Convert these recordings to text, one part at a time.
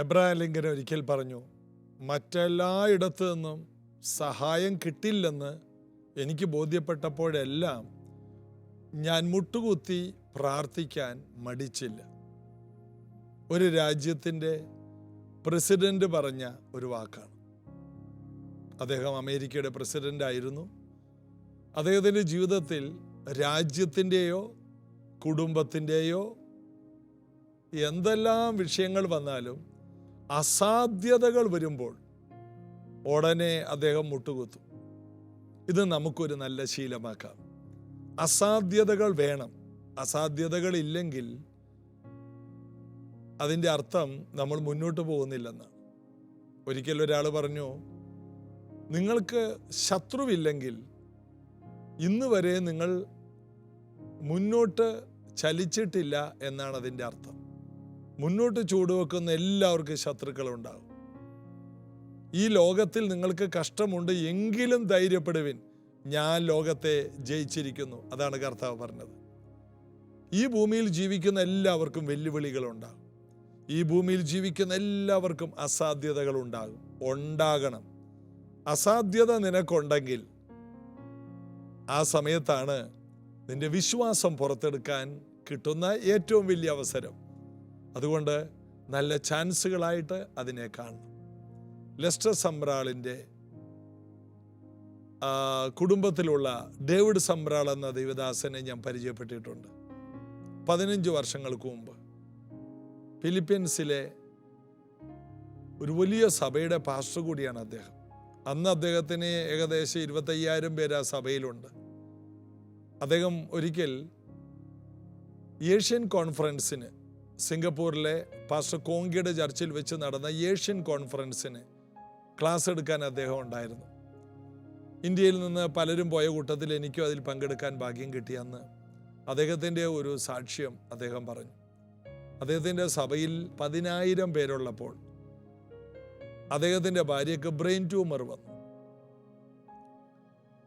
Abraham Lincoln ഒരിക്കൽ പറഞ്ഞു, മറ്റെല്ലായിടത്തു നിന്നും സഹായം കിട്ടില്ലെന്ന് എനിക്ക് ബോധ്യപ്പെട്ടപ്പോഴെല്ലാം ഞാൻ മുട്ടുകുത്തി പ്രാർത്ഥിക്കാൻ മടിച്ചില്ല. ഒരു രാജ്യത്തിൻ്റെ പ്രസിഡന്റ് പറഞ്ഞ ഒരു വാക്കാണ്. അദ്ദേഹം അമേരിക്കയുടെ പ്രസിഡന്റ് ആയിരുന്നു. അദ്ദേഹത്തിൻ്റെ ജീവിതത്തിൽ രാജ്യത്തിൻ്റെയോ കുടുംബത്തിൻ്റെയോ എന്തെല്ലാം വിഷയങ്ങൾ വന്നാലും അസാധ്യതകൾ വരുമ്പോൾ ഉടനെ അദ്ദേഹം മുട്ടുകുത്തും. ഇത് നമുക്കൊരു നല്ല ശീലമാക്കാം. അസാധ്യതകൾ വേണം. അസാധ്യതകൾ ഇല്ലെങ്കിൽ അതിൻ്റെ അർത്ഥം നമ്മൾ മുന്നോട്ട് പോകുന്നില്ലെന്നാണ്. ഒരിക്കൽ ഒരാൾ പറഞ്ഞു, നിങ്ങൾക്ക് ശത്രുവില്ലെങ്കിൽ ഇന്ന് വരെ നിങ്ങൾ മുന്നോട്ട് ചലിച്ചിട്ടില്ല എന്നാണ് അതിൻ്റെ അർത്ഥം. മുന്നോട്ട് ചുവടുവെക്കുന്ന എല്ലാവർക്കും ശത്രുക്കളുണ്ടാകും. ഈ ലോകത്തിൽ നിങ്ങൾക്ക് കഷ്ടമുണ്ട് എങ്കിലും ധൈര്യപ്പെടുവിൻ, ഞാൻ ലോകത്തെ ജയിച്ചിരിക്കുന്നു. അതാണ് കർത്താവ് പറഞ്ഞത്. ഈ ഭൂമിയിൽ ജീവിക്കുന്ന എല്ലാവർക്കും വെല്ലുവിളികളുണ്ടാകും. ഈ ഭൂമിയിൽ ജീവിക്കുന്ന എല്ലാവർക്കും അസാധ്യതകൾ ഉണ്ടാകണം. അസാധ്യത നിനക്കുണ്ടെങ്കിൽ ആ സമയത്താണ് നിന്റെ വിശ്വാസം പുറത്തെടുക്കാൻ കിട്ടുന്ന ഏറ്റവും വലിയ അവസരം. അതുകൊണ്ട് നല്ല ചാൻസുകളായിട്ട് അതിനെ കാണണം. ലെസ്റ്റർ സമ്രാളിൻ്റെ കുടുംബത്തിലുള്ള ഡേവിഡ് സമ്രാൾ എന്ന ദൈവദാസനെ ഞാൻ പരിചയപ്പെട്ടിട്ടുണ്ട്. 15 വർഷങ്ങൾക്ക് മുമ്പ് ഫിലിപ്പീൻസിലെ ഒരു വലിയ സഭയുടെ പാസ്റ്റർ കൂടിയാണ് അദ്ദേഹം. അന്ന് അദ്ദേഹത്തിന് ഏകദേശം 25,000 പേര് ആ സഭയിലുണ്ട്. അദ്ദേഹം ഒരിക്കൽ ഏഷ്യൻ കോൺഫറൻസിന്, സിംഗപ്പൂരിലെ പാസ്റ്റർ കോങ്കിയുടെ ചർച്ചിൽ വെച്ച് നടന്ന ഏഷ്യൻ കോൺഫറൻസിന് ക്ലാസ് എടുക്കാൻ അദ്ദേഹം ഉണ്ടായിരുന്നു. ഇന്ത്യയിൽ നിന്ന് പലരും പോയ കൂട്ടത്തിൽ എനിക്കും അതിൽ പങ്കെടുക്കാൻ ഭാഗ്യം കിട്ടിയെന്ന് അദ്ദേഹത്തിൻ്റെ ഒരു സാക്ഷ്യം അദ്ദേഹം പറഞ്ഞു. അദ്ദേഹത്തിൻ്റെ സഭയിൽ 10,000 പേരുള്ളപ്പോൾ അദ്ദേഹത്തിൻ്റെ ഭാര്യയ്ക്ക് ബ്രെയിൻ ട്യൂമർ വന്നു.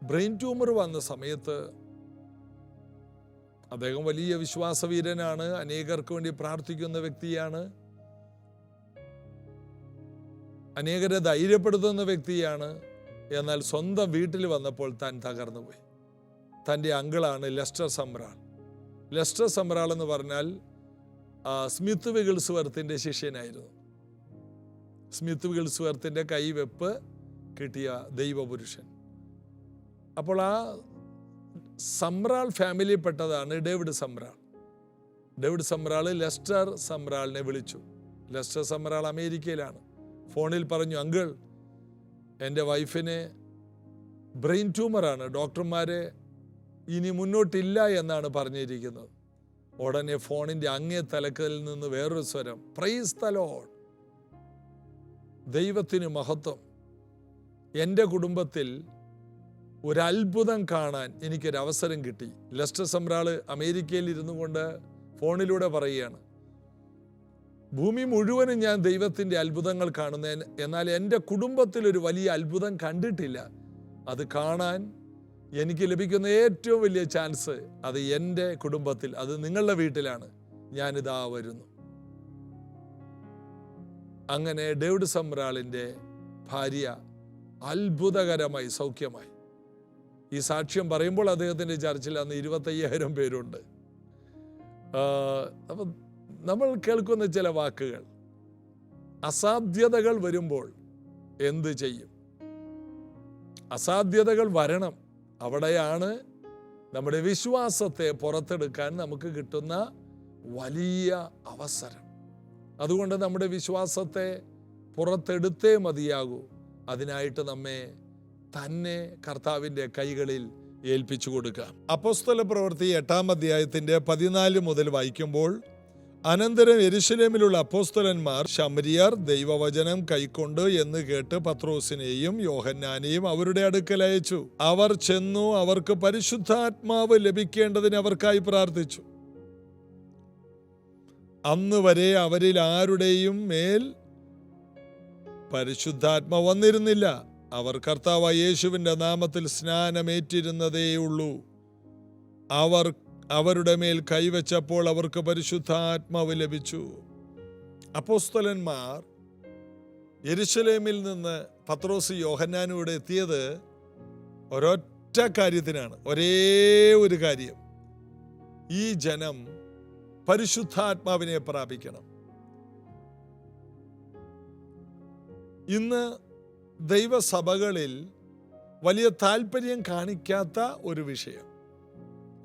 ബ്രെയിൻ ട്യൂമർ വന്ന സമയത്ത് അദ്ദേഹം വലിയ വിശ്വാസവീരനാണ്, അനേകർക്ക് വേണ്ടി പ്രാർത്ഥിക്കുന്ന വ്യക്തിയാണ്, അനേകരെ ധൈര്യപ്പെടുത്തുന്ന വ്യക്തിയാണ്. എന്നാൽ സ്വന്തം വീട്ടിൽ വന്നപ്പോൾ താൻ തകർന്നുപോയി. തൻ്റെ അങ്കിളാണ് ലെസ്റ്റർ സമ്രാൾ. ലെസ്റ്റർ സമ്രാൾ എന്ന് പറഞ്ഞാൽ സ്മിത്ത് വിഗിൾസ്വർത്തിൻ്റെ ശിഷ്യനായിരുന്നു. സ്മിത്ത് വിഗിൾസ്വർത്തിൻ്റെ കൈവെപ്പ് കിട്ടിയ ദൈവപുരുഷൻ. അപ്പോൾ ആ സമ്രാൾ ഫാമിലിയിൽപ്പെട്ടതാണ് ഡേവിഡ് സമ്രാൾ. ഡേവിഡ് സമ്രാൾ ലെസ്റ്റർ സമ്രാളിനെ വിളിച്ചു. ലെസ്റ്റർ സമ്രാൾ അമേരിക്കയിലാണ്. ഫോണിൽ പറഞ്ഞു, അങ്കിൾ, എൻ്റെ വൈഫിന് ബ്രെയിൻ ട്യൂമറാണ്, ഡോക്ടർമാരെ ഇനി മുന്നോട്ടില്ല എന്നാണ് പറഞ്ഞിരിക്കുന്നത്. ഉടനെ ഫോണിൻ്റെ അങ്ങേ തലക്കലിൽ നിന്ന് വേറൊരു സ്വരം, പ്രൈസ് ദി ലോർഡ്, ദൈവത്തിന് മഹത്വം. എൻ്റെ കുടുംബത്തിൽ ഒരത്ഭുതം കാണാൻ എനിക്കൊരവസരം കിട്ടി. ലെസ്റ്റർ സമ്രാള് അമേരിക്കയിൽ ഇരുന്നു കൊണ്ട് ഫോണിലൂടെ പറയുകയാണ്, ഭൂമി മുഴുവനും ഞാൻ ദൈവത്തിൻ്റെ അത്ഭുതങ്ങൾ കാണുന്ന, എന്നാൽ എൻ്റെ കുടുംബത്തിൽ ഒരു വലിയ അത്ഭുതം കണ്ടിട്ടില്ല. അത് കാണാൻ എനിക്ക് ലഭിക്കുന്ന ഏറ്റവും വലിയ ചാൻസ് അത് എൻ്റെ കുടുംബത്തിൽ, അത് നിങ്ങളുടെ വീട്ടിലാണ്. ഞാനിതാ വരുന്നു. അങ്ങനെ ഡേവിഡ് സമ്രാളിൻ്റെ ഭാര്യ അത്ഭുതകരമായി സൗഖ്യമായി. ഈ സാക്ഷ്യം പറയുമ്പോൾ അദ്ദേഹത്തിൻ്റെ ചർച്ചിൽ അന്ന് 25,000 പേരുണ്ട്. അപ്പം നമ്മൾ കേൾക്കുന്ന ചില വാക്കുകൾ, അസാധ്യതകൾ വരുമ്പോൾ എന്ത് ചെയ്യും? അസാധ്യതകൾ വരണം. അവിടെയാണ് നമ്മുടെ വിശ്വാസത്തെ പുറത്തെടുക്കാൻ നമുക്ക് കിട്ടുന്ന വലിയ അവസരം. അതുകൊണ്ട് നമ്മുടെ വിശ്വാസത്തെ പുറത്തെടുത്തേ മതിയാകൂ. അതിനായിട്ട് നമ്മെ തന്നെ കർത്താവിൻ്റെ കൈകളിൽ ഏൽപ്പിച്ചു കൊടുക്കാം. അപ്പോസ്തല പ്രവൃത്തി 8-ാം അധ്യായത്തിൻ്റെ 14 മുതൽ വായിക്കുമ്പോൾ, അനന്തരം യെരൂശലേമിലുള്ള അപ്പോസ്തലന്മാർ ശമരിയർ ദൈവവചനം കൈക്കൊണ്ട് എന്ന് കേട്ട് പത്രോസിനെയും യോഹന്നാനെയും അവരുടെ അടുക്കൽ അയച്ചു. അവർ ചെന്നു അവർക്ക് പരിശുദ്ധാത്മാവ് ലഭിക്കേണ്ടതിന് അവർക്കായി പ്രാർത്ഥിച്ചു. അന്ന് വരെ അവരിൽ ആരുടെയും മേൽ പരിശുദ്ധാത്മാവ് വന്നിരുന്നില്ല. അവർ കർത്താവായ യേശുവിൻ്റെ നാമത്തിൽ സ്നാനമേറ്റിരുന്നതേയുള്ളൂ. അവർ അവരുടെ മേൽ കൈവച്ചപ്പോൾ അവർക്ക് പരിശുദ്ധാത്മാവ് ലഭിച്ചു. അപ്പോസ്തലന്മാർ യെരുശലേമിൽ നിന്ന് പത്രോസ് യോഹന്നാനും ഇവിടെ എത്തിയത് ഒരൊറ്റ കാര്യത്തിനാണ്. ഒരേ ഒരു കാര്യം, ഈ ജനം പരിശുദ്ധാത്മാവിനെ പ്രാപിക്കണം. ഇന്ന് ദൈവസഭകളിൽ വലിയ താല്പര്യം കാണിക്കാത്ത ഒരു വിഷയം,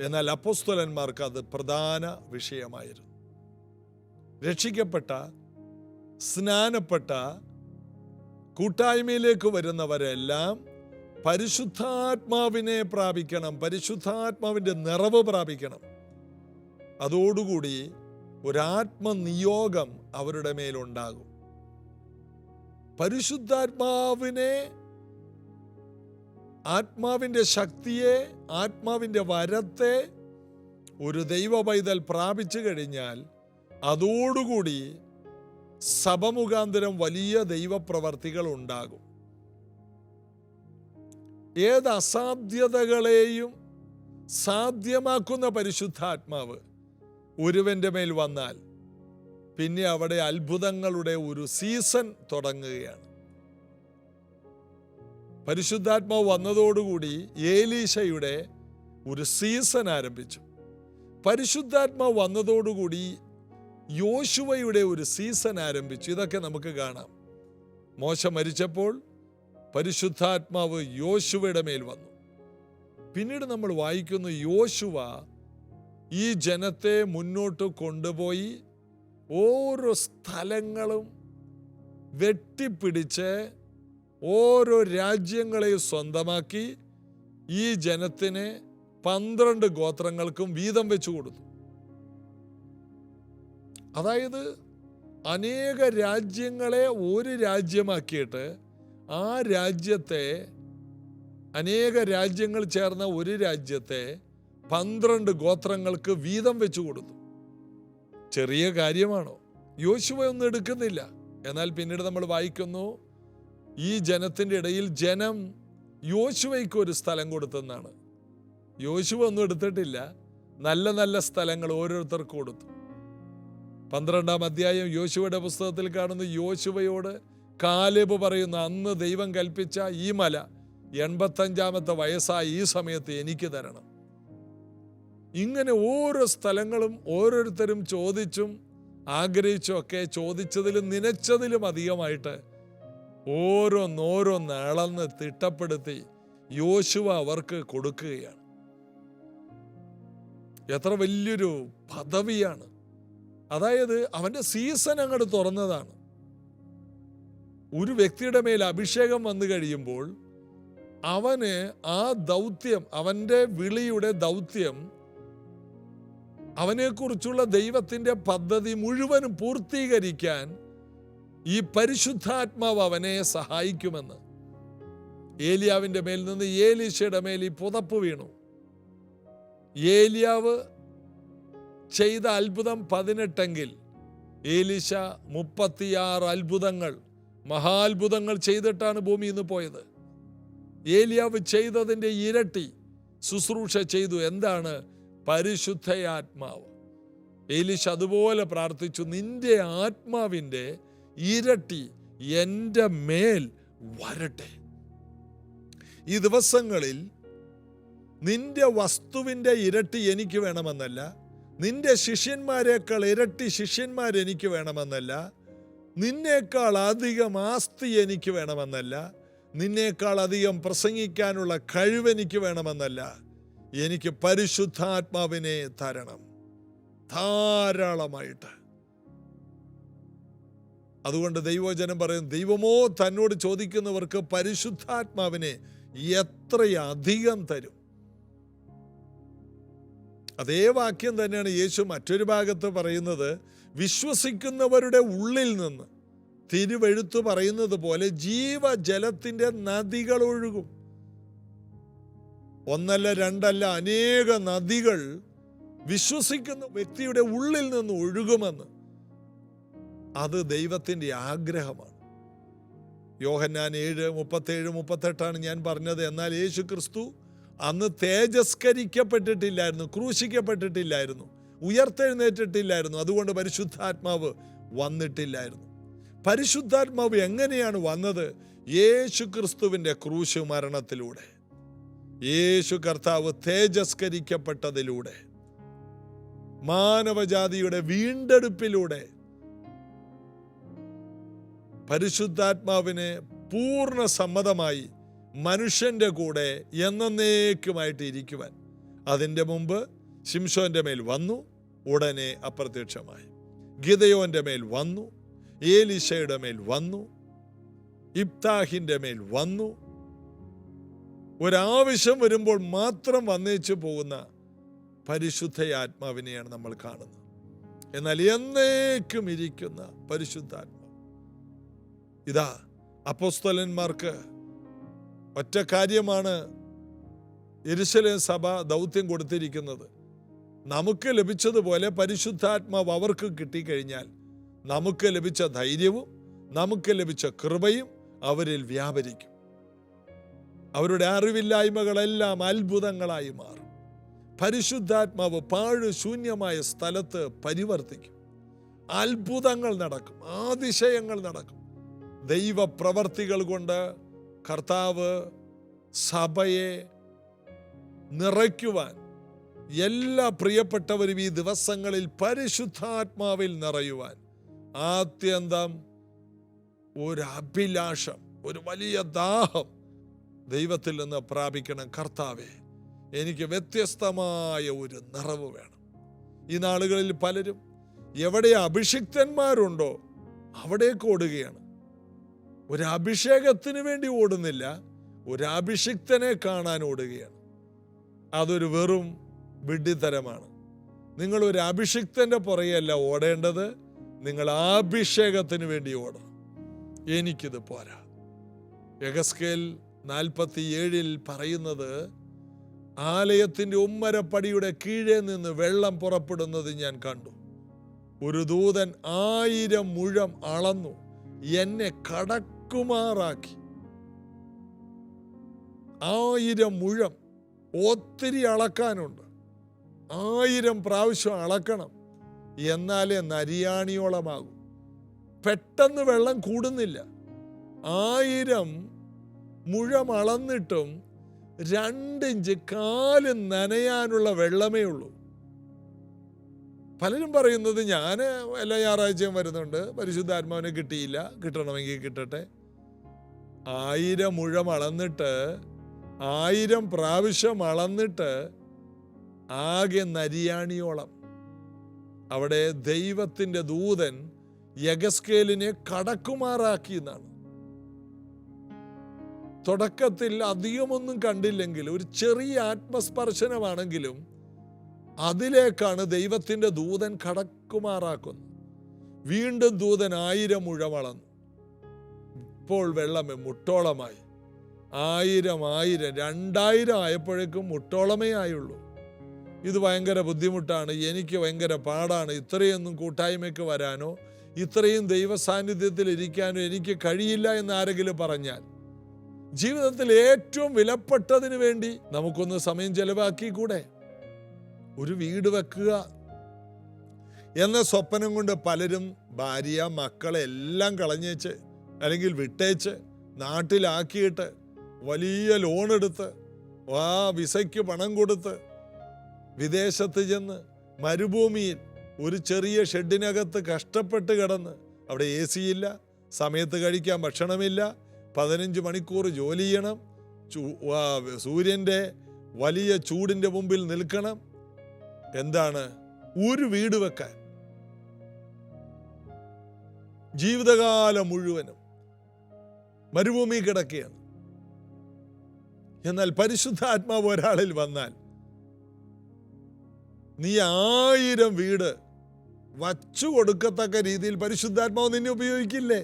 എന്നാൽ അപ്പോസ്തലന്മാർക്ക് അത് പ്രധാന വിഷയമായിരുന്നു. രക്ഷിക്കപ്പെട്ട, സ്നാനപ്പെട്ട, കൂട്ടായ്മയിലേക്ക് വരുന്നവരെല്ലാം പരിശുദ്ധാത്മാവിനെ പ്രാപിക്കണം, പരിശുദ്ധാത്മാവിൻ്റെ നിറവ് പ്രാപിക്കണം. അതോടുകൂടി ഒരാത്മനിയോഗം അവരുടെ മേലുണ്ടാകും. പരിശുദ്ധാത്മാവിനെ, ആത്മാവിൻ്റെ ശക്തിയെ, ആത്മാവിൻ്റെ വരത്തെ ഒരു ദൈവ പൈതൽ പ്രാപിച്ചു കഴിഞ്ഞാൽ അതോടുകൂടി സഭ മുഖാന്തരം വലിയ ദൈവപ്രവർത്തികൾ ഉണ്ടാകും. ഏത് അസാധ്യതകളെയും സാധ്യമാക്കുന്ന പരിശുദ്ധാത്മാവ് ഒരുവന്റെ മേൽ വന്നാൽ പിന്നെ അവിടെ അത്ഭുതങ്ങളുടെ ഒരു സീസൺ തുടങ്ങുകയാണ്. പരിശുദ്ധാത്മാവ് വന്നതോടുകൂടി ഏലീശയുടെ ഒരു സീസൺ ആരംഭിച്ചു. പരിശുദ്ധാത്മാവ് വന്നതോടുകൂടി യോശുവയുടെ ഒരു സീസൺ ആരംഭിച്ചു. ഇതൊക്കെ നമുക്ക് കാണാം. മോശ മരിച്ചപ്പോൾ പരിശുദ്ധാത്മാവ് യോശുവയുടെ മേൽ വന്നു. പിന്നീട് നമ്മൾ വായിക്കുന്നു, യോശുവ ഈ ജനത്തെ മുന്നോട്ട് കൊണ്ടുപോയി ഓരോ സ്ഥലങ്ങളും വെട്ടിപ്പിടിച്ച് ഓരോ രാജ്യങ്ങളെയും സ്വന്തമാക്കി ഈ ജനത്തിന് 12 ഗോത്രങ്ങൾക്കും വീതം വെച്ചു കൊടുത്തു. അതായത് അനേക രാജ്യങ്ങളെ ഒരു രാജ്യമാക്കിയിട്ട് ആ രാജ്യത്തെ, അനേക രാജ്യങ്ങൾ ചേർന്ന ഒരു രാജ്യത്തെ 12 ഗോത്രങ്ങൾക്ക് വീതം വെച്ചു കൊടുത്തു. ചെറിയ കാര്യമാണോ? യോശുവ ഒന്നും എടുക്കുന്നില്ല. എന്നാൽ പിന്നീട് നമ്മൾ വായിക്കുന്നു, ഈ ജനത്തിൻ്റെ ഇടയിൽ ജനം യോശുവയ്ക്ക് ഒരു സ്ഥലം കൊടുത്തെന്നാണ്. യോശുവ ഒന്നും എടുത്തിട്ടില്ല, നല്ല നല്ല സ്ഥലങ്ങൾ ഓരോരുത്തർക്ക് കൊടുത്തു. 12-ാം അധ്യായം യോശുവയുടെ പുസ്തകത്തിൽ കാണുന്നു, യോശുവയോട് കാലേബ് പറയുന്നു, അന്ന് ദൈവം കൽപ്പിച്ച ഈ മല 85-ാമത്തെ വയസ്സായ ഈ സമയത്ത് എനിക്ക് തരണം. ഇങ്ങനെ ഓരോ സ്ഥലങ്ങളും ഓരോരുത്തരും ചോദിച്ചും ആഗ്രഹിച്ചും ഒക്കെ, ചോദിച്ചതിലും നനച്ചതിലും അധികമായിട്ട് ഓരോന്നോരോന്ന് അളന്ന് തിട്ടപ്പെടുത്തി യോശുവ അവർക്ക് കൊടുക്കുകയാണ്. എത്ര വലിയൊരു പദവിയാണ്! അതായത് അവൻ്റെ സീസൺ അങ്ങോട്ട് തുറന്നതാണ്. ഒരു വ്യക്തിയുടെ മേൽ അഭിഷേകം വന്നു കഴിയുമ്പോൾ അവന് ആ ദൗത്യം, അവൻ്റെ വിളിയുടെ ദൗത്യം, അവനെക്കുറിച്ചുള്ള ദൈവത്തിൻ്റെ പദ്ധതി മുഴുവനും പൂർത്തീകരിക്കാൻ ഈ പരിശുദ്ധാത്മാവ് അവനെ സഹായിക്കുമെന്ന്. ഏലിയാവിൻ്റെ മേൽ നിന്ന് ഏലീശയുടെ മേൽ ഈ പുതപ്പ് വീണു. ഏലിയാവ് ചെയ്ത അത്ഭുതം 18 ഏലീശ 36 അത്ഭുതങ്ങൾ, മഹാത്ഭുതങ്ങൾ ചെയ്തിട്ടാണ് ഭൂമിയിൽ നിന്ന് പോയത്. ഏലിയാവ് ചെയ്തതിൻ്റെ ഇരട്ടി ശുശ്രൂഷ ചെയ്തു. എന്താണ്? പരിശുദ്ധയാത്മാവ്. ഏലീശ അതുപോലെ പ്രാർത്ഥിച്ചു, നിന്റെ ആത്മാവിൻ്റെ ഇരട്ടി എൻ്റെ മേൽ വരട്ടെ. ഈ ദിവസങ്ങളിൽ നിന്റെ വസ്തുവിൻ്റെ ഇരട്ടി എനിക്ക് വേണമെന്നല്ല, നിന്റെ ശിഷ്യന്മാരെക്കാൾ ഇരട്ടി ശിഷ്യന്മാർ എനിക്ക് വേണമെന്നല്ല, നിന്നേക്കാൾ അധികം ആസ്തി എനിക്ക് വേണമെന്നല്ല, നിന്നേക്കാൾ അധികം പ്രസംഗിക്കാനുള്ള കഴിവ് എനിക്ക് വേണമെന്നല്ല, എനിക്ക് പരിശുദ്ധാത്മാവിനെ തരണം ധാരാളമായിട്ട്. അതുകൊണ്ട് ദൈവവചനം പറയും, ദൈവമോ തന്നോട് ചോദിക്കുന്നവർക്ക് പരിശുദ്ധാത്മാവിനെ എത്രയധികം തരും. അതേ വാക്യം തന്നെയാണ് യേശു മറ്റൊരു ഭാഗത്ത് പറയുന്നത്, വിശ്വസിക്കുന്നവരുടെ ഉള്ളിൽ നിന്ന് തിരുവെഴുത്ത് പറയുന്നത് പോലെ ജീവജലത്തിൻ്റെ നദികൾ ഒഴുകും. ഒന്നല്ല രണ്ടല്ല, അനേക നദികൾ വിശ്വസിക്കുന്ന വ്യക്തിയുടെ ഉള്ളിൽ നിന്ന് ഒഴുകുമെന്ന്. അത് ദൈവത്തിൻ്റെ ആഗ്രഹമാണ്. യോഹന്നാൻ 7:37-38 ഞാൻ പറഞ്ഞത്. എന്നാൽ യേശു ക്രിസ്തു അന്ന് തേജസ്കരിക്കപ്പെട്ടിട്ടില്ലായിരുന്നു, ക്രൂശിക്കപ്പെട്ടിട്ടില്ലായിരുന്നു, ഉയർത്തെഴുന്നേറ്റിട്ടില്ലായിരുന്നു. അതുകൊണ്ട് പരിശുദ്ധാത്മാവ് വന്നിട്ടില്ലായിരുന്നു. പരിശുദ്ധാത്മാവ് എങ്ങനെയാണ് വന്നത്? യേശു ക്രിസ്തുവിൻ്റെ ക്രൂശ് മരണത്തിലൂടെ, യേശു കർത്താവ് തേജസ്കരിക്കപ്പെട്ടതിലൂടെ, മാനവജാതിയുടെ വീണ്ടെടുപ്പിലൂടെ പരിശുദ്ധാത്മാവിന് പൂർണ്ണ സമ്മതമായി മനുഷ്യൻ്റെ കൂടെ എന്നേക്കുമായിട്ട് ഇരിക്കുവാൻ. അതിൻ്റെ മുമ്പ് ശിംശോൻ്റെ മേൽ വന്നു, ഉടനെ അപ്രത്യക്ഷമായി. ഗിദെയോൻ്റെ മേൽ വന്നു, ഏലീശയുടെ മേൽ വന്നു, ഇബ്താഹിൻ്റെ മേൽ വന്നു. ഒരാവശ്യം വരുമ്പോൾ മാത്രം വന്നേച്ചു പോകുന്ന പരിശുദ്ധയാത്മാവിനെയാണ് നമ്മൾ കാണുന്നത്. എന്നാൽ എന്നേക്കും ഇരിക്കുന്ന പരിശുദ്ധാത്മാവ്. ഇതാ അപ്പോസ്തലന്മാർക്ക് ഒറ്റ കാര്യമാണ് യെരുശലേം സഭ ദൗത്യം കൊടുത്തിരിക്കുന്നത്. നമുക്ക് ലഭിച്ചതുപോലെ പരിശുദ്ധാത്മാവ് അവർക്ക് കിട്ടിക്കഴിഞ്ഞാൽ നമുക്ക് ലഭിച്ച ധൈര്യവും നമുക്ക് ലഭിച്ച കൃപയും അവരിൽ വ്യാപരിക്കും. അവരുടെ അറിവില്ലായ്മകളെല്ലാം അത്ഭുതങ്ങളായി മാറും. പരിശുദ്ധാത്മാവ് പാഴ് ശൂന്യമായ സ്ഥലത്ത് പരിവർത്തിക്കും. അത്ഭുതങ്ങൾ നടക്കും, അതിശയങ്ങൾ നടക്കും. ദൈവപ്രവർത്തികൾ കൊണ്ട് കർത്താവ് സഭയെ നിറയ്ക്കുവാൻ എല്ലാ പ്രിയപ്പെട്ടവരും ഈ ദിവസങ്ങളിൽ പരിശുദ്ധാത്മാവിൽ നിറയുവാൻ ആത്യന്തം ഒരു അഭിലാഷം, ഒരു വലിയ ദാഹം ദൈവത്തിൽ നിന്ന് പ്രാപിക്കണം. കർത്താവേ, എനിക്ക് വ്യത്യസ്തമായ ഒരു നിറവ് വേണം. ഈ നാളുകളിൽ പലരും എവിടെ അഭിഷിക്തന്മാരുണ്ടോ അവിടേക്ക് ഓടുകയാണ്. ഒരു അഭിഷേകത്തിന് വേണ്ടി ഓടുന്നില്ല, ഒരു അഭിഷിക്തനെ കാണാൻ ഓടുകയാണ്. അതൊരു വെറും വിഡ്ഢിത്തരമാണ്. നിങ്ങൾ ഒരു അഭിഷിക്തന്റെ പുറകെയല്ല ഓടേണ്ടത്, നിങ്ങൾ അഭിഷേകത്തിന് വേണ്ടി ഓടണം. എനിക്കിത് പോരാ. യെഹെസ്കേൽ 47 പറയുന്നത്, ആലയത്തിൻ്റെ ഉമ്മരപ്പടിയുടെ കീഴേ നിന്ന് വെള്ളം പുറപ്പെടുന്നത് ഞാൻ കണ്ടു. ഒരു ദൂതൻ 1000 മുഴം അളന്നു എന്നെ കടക്കുമാറാക്കി. 1000 മുഴം ഒത്തിരി അളക്കാനുണ്ട്. 1000 പ്രാവശ്യം അളക്കണം, എന്നാലേ നരിയാണിയോളമാകും. പെട്ടെന്ന് വെള്ളം കൂടുന്നില്ല. 1000 മുഴം അളന്നിട്ടും 2 ഇഞ്ച് കാല് നനയാനുള്ള വെള്ളമേ ഉള്ളൂ. പലരും പറയുന്നത്, ഞാൻ എല്ലാ ഞായറാഴ്ചയും വരുന്നുണ്ട്, പരിശുദ്ധാത്മാവിനെ കിട്ടിയില്ല, കിട്ടണമെങ്കിൽ കിട്ടട്ടെ. 1000 മുഴം അളന്നിട്ട് 1000 പ്രാവശ്യം അളന്നിട്ട് ആകെ നരിയാണിയോളം. അവിടെ ദൈവത്തിൻ്റെ ദൂതൻ യെഹെസ്കേലിനെ കടക്കുമാറാക്കി എന്നാണ്. തുടക്കത്തിൽ അധികമൊന്നും കണ്ടില്ലെങ്കിൽ ഒരു ചെറിയ ആത്മസ്പർശനമാണെങ്കിലും അതിലേക്കാണ് ദൈവത്തിൻ്റെ ദൂതൻ കടക്കുമാറാക്കുന്നത്. വീണ്ടും ദൂതൻ 1000 മുഴം അളന്നു. ഇപ്പോൾ വെള്ളം മുട്ടോളമായി. 1000 2000 ആയപ്പോഴേക്കും മുട്ടോളമേ ആയുള്ളൂ. ഇത് ഭയങ്കര ബുദ്ധിമുട്ടാണ്, എനിക്ക് ഭയങ്കര പാടാണ്, ഇത്രയൊന്നും കൂട്ടായ്മയ്ക്ക് വരാനോ ഇത്രയും ദൈവ സാന്നിധ്യത്തിൽ ഇരിക്കാനോ എനിക്ക് കഴിയില്ല എന്ന് ആരെങ്കിലും പറഞ്ഞാൽ, ജീവിതത്തിൽ ഏറ്റവും വിലപ്പെട്ടതിന് വേണ്ടി നമുക്കൊന്ന് സമയം ചെലവാക്കിക്കൂടെ? ഒരു വീട് വെക്കുക എന്ന സ്വപ്നം കൊണ്ട് പലരും ഭാര്യ മക്കളെ എല്ലാം കളഞ്ഞേച്ച് അല്ലെങ്കിൽ വിട്ടേച്ച് നാട്ടിലാക്കിയിട്ട് വലിയ ലോൺ എടുത്ത് വിസയ്ക്ക് പണം കൊടുത്ത് വിദേശത്ത് ചെന്ന് മരുഭൂമിയിൽ ഒരു ചെറിയ ഷെഡിനകത്ത് കഷ്ടപ്പെട്ട് കിടന്ന്, അവിടെ AC ഇല്ല, സമയത്ത് കഴിക്കാൻ ഭക്ഷണമില്ല, 15 മണിക്കൂർ ജോലി ചെയ്യണം, സൂര്യൻ്റെ വലിയ ചൂടിൻ്റെ മുമ്പിൽ നിൽക്കണം. എന്താണ് ഒരു വീട് വെക്കാൻ? ജീവിതകാലം മുഴുവനും മരുഭൂമി കിടക്കുകയാണ്. എന്നാൽ പരിശുദ്ധാത്മാവ് ഒരാളിൽ വന്നാൽ നീ 1000 വീട് വച്ചു കൊടുക്കത്തക്ക രീതിയിൽ പരിശുദ്ധാത്മാവ് നിന്നെ ഉപയോഗിക്കില്ലേ?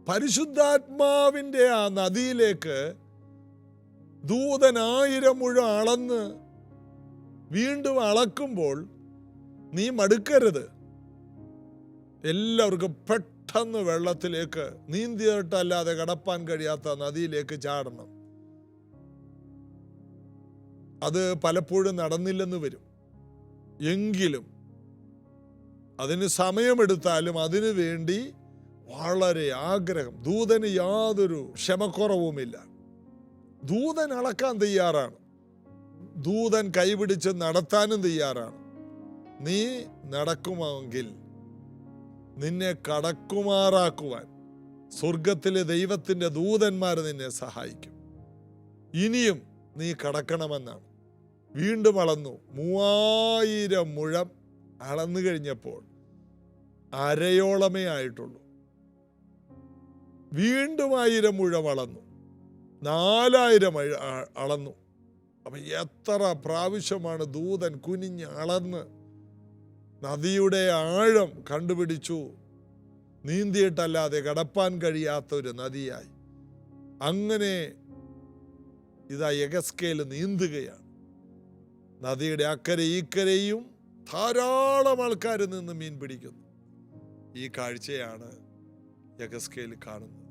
പരിശുദ്ധാത്മാവിൻ്റെ ആ നദിയിലേക്ക് ദൂതൻ 1000 മുഴം അളന്ന് വീണ്ടും അളക്കുമ്പോൾ നീ മടുക്കരുത്. എല്ലാവർക്കും പെട്ടെന്ന് വെള്ളത്തിലേക്ക് നീന്തിയിട്ടല്ലാതെ കടപ്പാൻ കഴിയാത്ത നദിയിലേക്ക് ചാടണം. അത് പലപ്പോഴും നടന്നില്ലെന്ന് വരും. എങ്കിലും അതിന് സമയമെടുത്താലും അതിനു വേണ്ടി വളരെ ആഗ്രഹം. ദൂതന് യാതൊരു ക്ഷമക്കുറവുമില്ല. ദൂതൻ അളക്കാൻ തയ്യാറാണ്. ദൂതൻ കൈപിടിച്ച് നടത്താനും തയ്യാറാണ്. നീ നടക്കുമെങ്കിൽ നിന്നെ കടക്കുമാറാക്കുവാൻ സ്വർഗത്തിലെ ദൈവത്തിൻ്റെ ദൂതന്മാർ നിന്നെ സഹായിക്കും. ഇനിയും നീ കടക്കണമെന്നാണ്. വീണ്ടും അളന്നു. 3000 മുഴം അളന്നു കഴിഞ്ഞപ്പോൾ അരയോളമേ ആയിട്ടുള്ളൂ. വീണ്ടും 1000 മുഴം അളന്നു. 4000 അളന്നു. അപ്പം എത്ര പ്രാവശ്യമാണ് ദൂതൻ കുനിഞ്ഞ് അളന്ന് നദിയുടെ ആഴം കണ്ടുപിടിച്ചു. നീന്തിയിട്ടല്ലാതെ കടപ്പാൻ കഴിയാത്തൊരു നദിയായി. അങ്ങനെ ഇതാ യെഗസ്കേൽ നീന്തുകയാണ്. നദിയുടെ അക്കരെ ഈക്കരയും ധാരാളം ആൾക്കാർ നിന്ന് മീൻ പിടിക്കുന്നു. ഈ കാഴ്ചയാണ് യെഗസ്കേൽ കാണുന്നത്.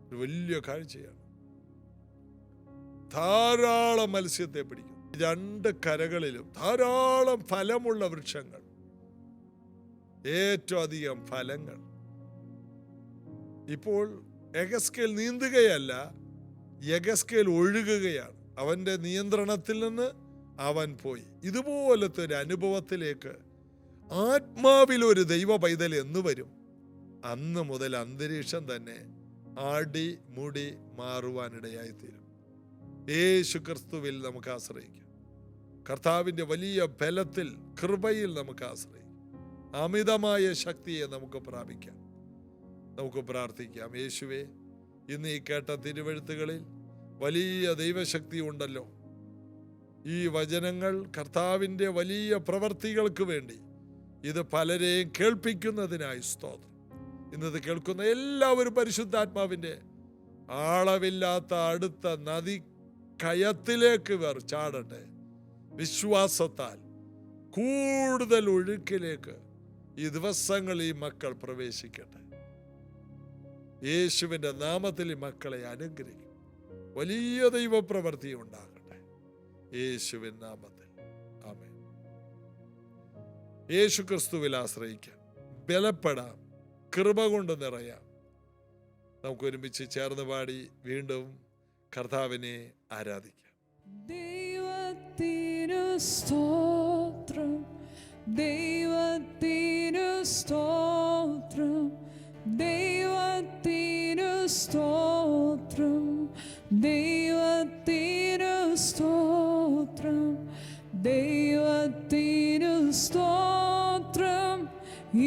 ഒരു വലിയ കാഴ്ചയാണ്. ധാരാളം മത്സ്യത്തെ പിടിക്കുന്നു. 2 കരകളിലും ധാരാളം ഫലമുള്ള വൃക്ഷങ്ങൾ, ഏറ്റവും അധികം ഫലങ്ങൾ. ഇപ്പോൾ യെഗസ്കേൽ നീന്തുകയല്ല, യെഗസ്കേൽ ഒഴുകുകയാണ്. അവൻ്റെ നിയന്ത്രണത്തിൽ നിന്ന് അവൻ പോയി. ഇതുപോലത്തെ ഒരു അനുഭവത്തിലേക്ക് ആത്മാവിൽ ഒരു ദൈവ പൈതൽ എന്ന് വരും, അന്ന് മുതൽ അന്തരീക്ഷം തന്നെ ആടി മുടി മാറുവാനിടയായിത്തീരും. യേശു ക്രിസ്തുവിൽ നമുക്ക് ആശ്രയിക്കാം. കർത്താവിൻ്റെ വലിയ ബലത്തിൽ, കൃപയിൽ നമുക്ക് ആശ്രയിക്കാം. അമിതമായ ശക്തിയെ നമുക്ക് പ്രാപിക്കാം. നമുക്ക് പ്രാർത്ഥിക്കാം. യേശുവേ, ഇന്ന് ഈ കേട്ട തിരുവെഴുത്തുകളിൽ വലിയ ദൈവശക്തി ഉണ്ടല്ലോ. ഈ വചനങ്ങൾ കർത്താവിൻ്റെ വലിയ പ്രവർത്തികൾക്ക് വേണ്ടി ഇത് പലരെയും കേൾപ്പിക്കുന്നതിനായി സ്തോത്രം. ഇന്നത് കേൾക്കുന്ന എല്ലാവരും പരിശുദ്ധാത്മാവിൻ്റെ ആളവില്ലാത്ത അടുത്ത നദി കയത്തിലേക്ക് ചാടട്ടെ. വിശ്വാസത്താൽ കൂടുതൽ ഒഴുക്കിലേക്ക് ഈ ദിവസങ്ങളിൽ ഈ മക്കൾ പ്രവേശിക്കട്ടെ. യേശുവിൻ്റെ നാമത്തിൽ ഈ മക്കളെ അനുഗ്രഹിക്കും. വലിയ ദൈവപ്രവൃത്തി ഉണ്ടാകട്ടെ യേശുവിൻ നാമത്തിൽ. ആമേൻ. യേശു ക്രിസ്തുവിൽ ആശ്രയിക്കാം, ബലപ്പെടാം, കൃപ കൊണ്ട് നിറയാം. നമുക്ക് ഒരുമിച്ച് ചേർന്ന് പാടി വീണ്ടും കർത്താവിനെ ആരാധിക്കാം. ദൈവത്തിനു സ്തോത്രം, ദൈവത്തിനു സ്തോത്രം, ദൈവത്തിനു സ്തോത്രം, ദൈവത്തിനു സ്തോത്രം, ദൈവത്തിനു സ്തോത്രം,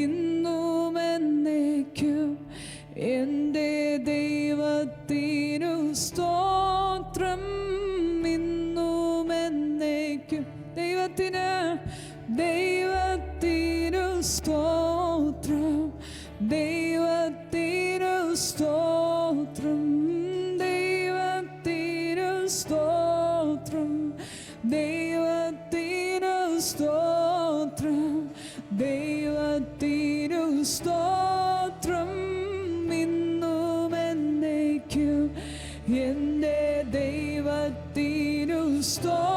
ഇന്നും എന്നേക്കും എൻ്റെ ദൈവത്തിനു സ്തോത്രം, ഇന്നും എന്നേക്കും. ദൈവത്തിനു സ്തോത്രം, ദൈവത്തിനു സ്തോത്രം, ദൈവത്തിനു സ്തോത്രം, ദൈവത്തിനു സ്തോത്രം, ദൈവത്തിനു സ്തോത്രം, ഇന്നും എന്നേക്കും എൻ്റെ ദൈവത്തിനു സ്തോത്രം.